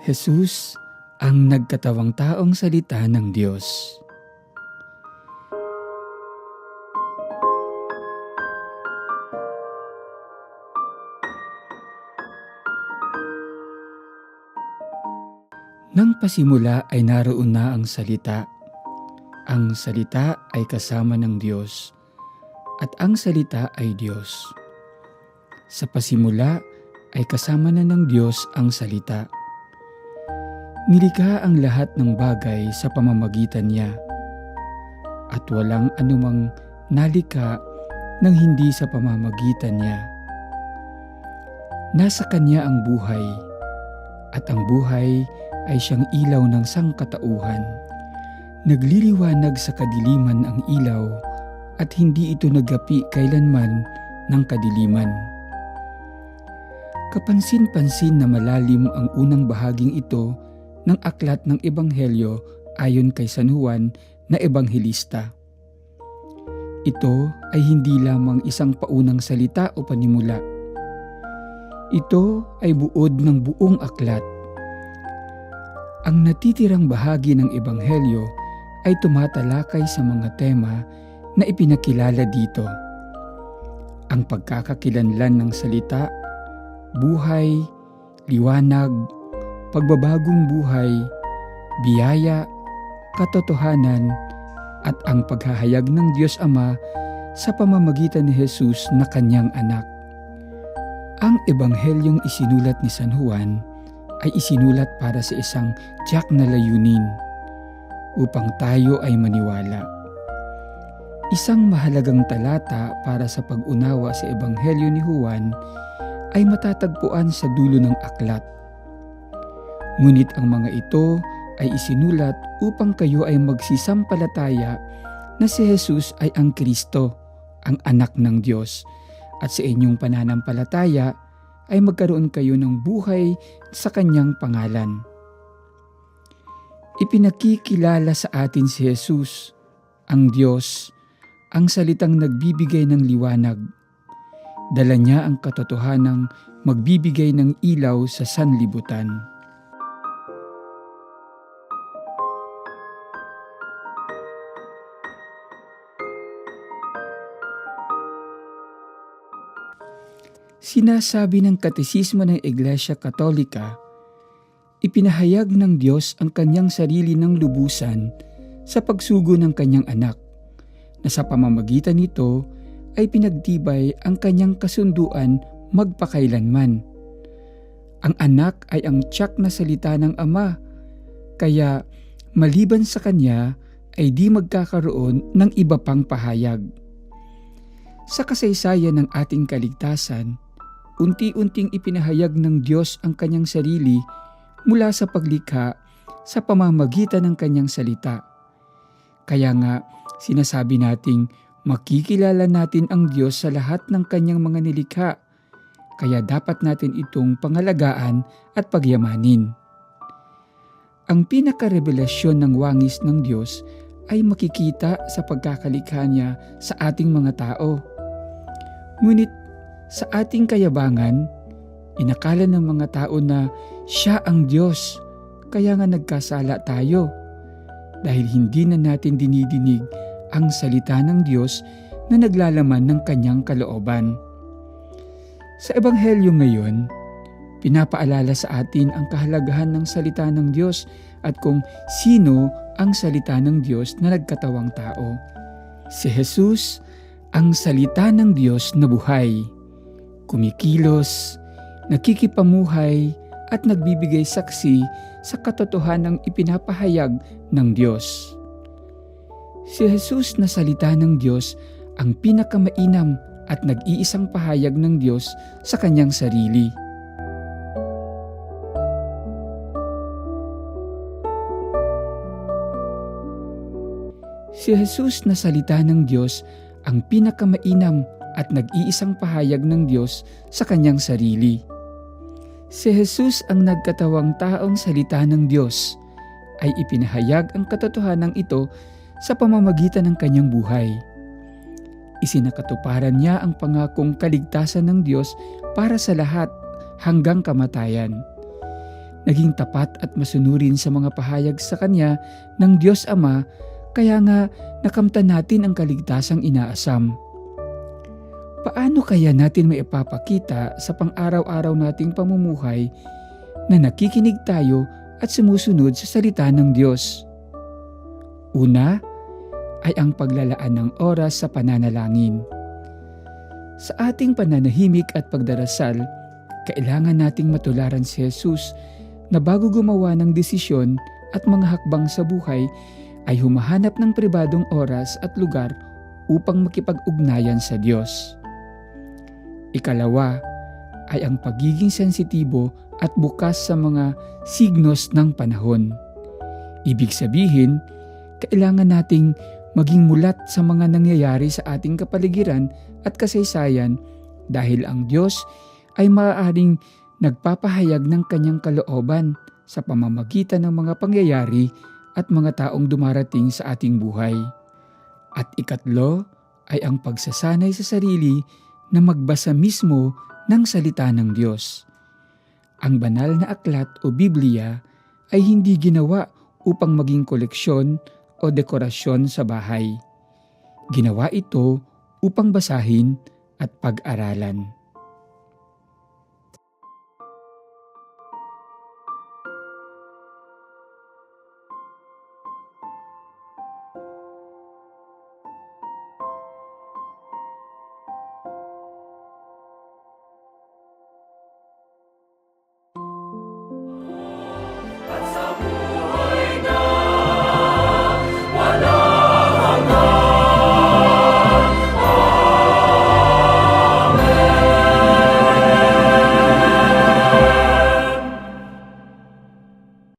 Jesus ang nagkatawang taong salita ng Diyos. Nang pasimula ay naroon na ang salita. Ang salita ay kasama ng Diyos, at ang salita ay Diyos. Sa pasimula ay kasama na ng Diyos ang salita. Nilikha ang lahat ng bagay sa pamamagitan niya, at walang anumang nalikha nang hindi sa pamamagitan niya. Nasa Kanya ang buhay, at ang buhay ay siyang ilaw ng sangkatauhan. Nagliliwanag sa kadiliman ang ilaw, at hindi ito nagapi kailanman ng kadiliman. Kapansin-pansin na malalim ang unang bahaging ito ng aklat ng Ebanghelyo ayon kay San Juan na Ebanghelista. Ito ay hindi lamang isang paunang salita o panimula. Ito ay buod ng buong aklat. Ang natitirang bahagi ng Ebanghelyo ay tumatalakay sa mga tema na ipinakilala dito. Ang pagkakakilanlan ng salita, buhay, liwanag, pagbabagong buhay, biyaya, katotohanan, at ang paghahayag ng Diyos Ama sa pamamagitan ni Jesus na Kanyang anak. Ang Ebanghelyong isinulat ni San Juan ay isinulat para sa isang tiyak na layunin, upang tayo ay maniwala. Isang mahalagang talata para sa pag-unawa sa Ebanghelyo ni Juan ay matatagpuan sa dulo ng aklat. Ngunit ang mga ito ay isinulat upang kayo ay magsisampalataya na si Jesus ay ang Kristo, ang anak ng Diyos, at sa inyong pananampalataya ay magkaroon kayo ng buhay sa Kanyang pangalan. Ipinakikilala sa atin si Jesus, ang Diyos, ang salitang nagbibigay ng liwanag. Dala niya ang katotohanang magbibigay ng ilaw sa sanlibutan. Sinasabi ng Katesismo ng Iglesia Katolika, ipinahayag ng Diyos ang Kanyang sarili ng lubusan sa pagsugo ng Kanyang anak, na sa pamamagitan nito ay pinagtibay ang Kanyang kasunduan magpakailanman. Ang anak ay ang tiyak na salita ng Ama, kaya maliban sa Kanya ay di magkakaroon ng iba pang pahayag. Sa kasaysayan ng ating kaligtasan, unti-unting ipinahayag ng Diyos ang Kanyang sarili mula sa paglikha sa pamamagitan ng Kanyang salita. Kaya nga, sinasabi nating makikilala natin ang Diyos sa lahat ng Kanyang mga nilikha, kaya dapat natin itong pangalagaan at pagyamanin. Ang pinakarevelasyon ng wangis ng Diyos ay makikita sa pagkakalikha niya sa ating mga tao. Ngunit sa ating kayabangan, inakala ng mga tao na siya ang Diyos, kaya nga nagkasala tayo dahil hindi na natin dinidinig ang salita ng Diyos na naglalaman ng Kanyang kalooban. Sa Ebanghelyo ngayon, pinapaalala sa atin ang kahalagahan ng salita ng Diyos at kung sino ang salita ng Diyos na nagkatawang tao. Si Jesus, ang salita ng Diyos na buhay, kumikilos, nakikipamuhay at nagbibigay saksi sa katotohanang ipinapahayag ng Diyos. Si Jesus na salita ng Diyos ang pinakamainam at nag-iisang pahayag ng Diyos sa Kanyang sarili. Si Jesus na salita ng Diyos ang pinakamainam at nag-iisang pahayag ng Diyos sa Kanyang sarili. Si Jesus ang nagkatawang taong salita ng Diyos ay ipinahayag ang katotohanan ito sa pamamagitan ng Kanyang buhay. Isinakatuparan niya ang pangakong kaligtasan ng Diyos para sa lahat hanggang kamatayan. naging tapat at masunurin sa mga pahayag sa Kanya ng Diyos Ama, kaya nga nakamtan natin ang kaligtasang inaasam. Paano kaya natin maipapakita sa pang-araw-araw nating pamumuhay na nakikinig tayo at sumusunod sa salita ng Diyos? Una ay ang paglalaan ng oras sa pananalangin. Sa ating pananahimik at pagdarasal, kailangan nating matularan si Jesus na bago gumawa ng desisyon at mga hakbang sa buhay ay humahanap ng pribadong oras at lugar upang makipag-ugnayan sa Diyos. Ikalawa ay ang pagiging sensitibo at bukas sa mga signos ng panahon. Ibig sabihin, kailangan nating maging mulat sa mga nangyayari sa ating kapaligiran at kasaysayan dahil ang Diyos ay maaaring nagpapahayag ng Kanyang kalooban sa pamamagitan ng mga pangyayari at mga taong dumarating sa ating buhay. At ikatlo ay ang pagsasanay sa sarili na magbasa mismo ng salita ng Diyos. Ang banal na aklat o Biblia ay hindi ginawa upang maging koleksyon o dekorasyon sa bahay. Ginawa ito upang basahin at pag-aralan.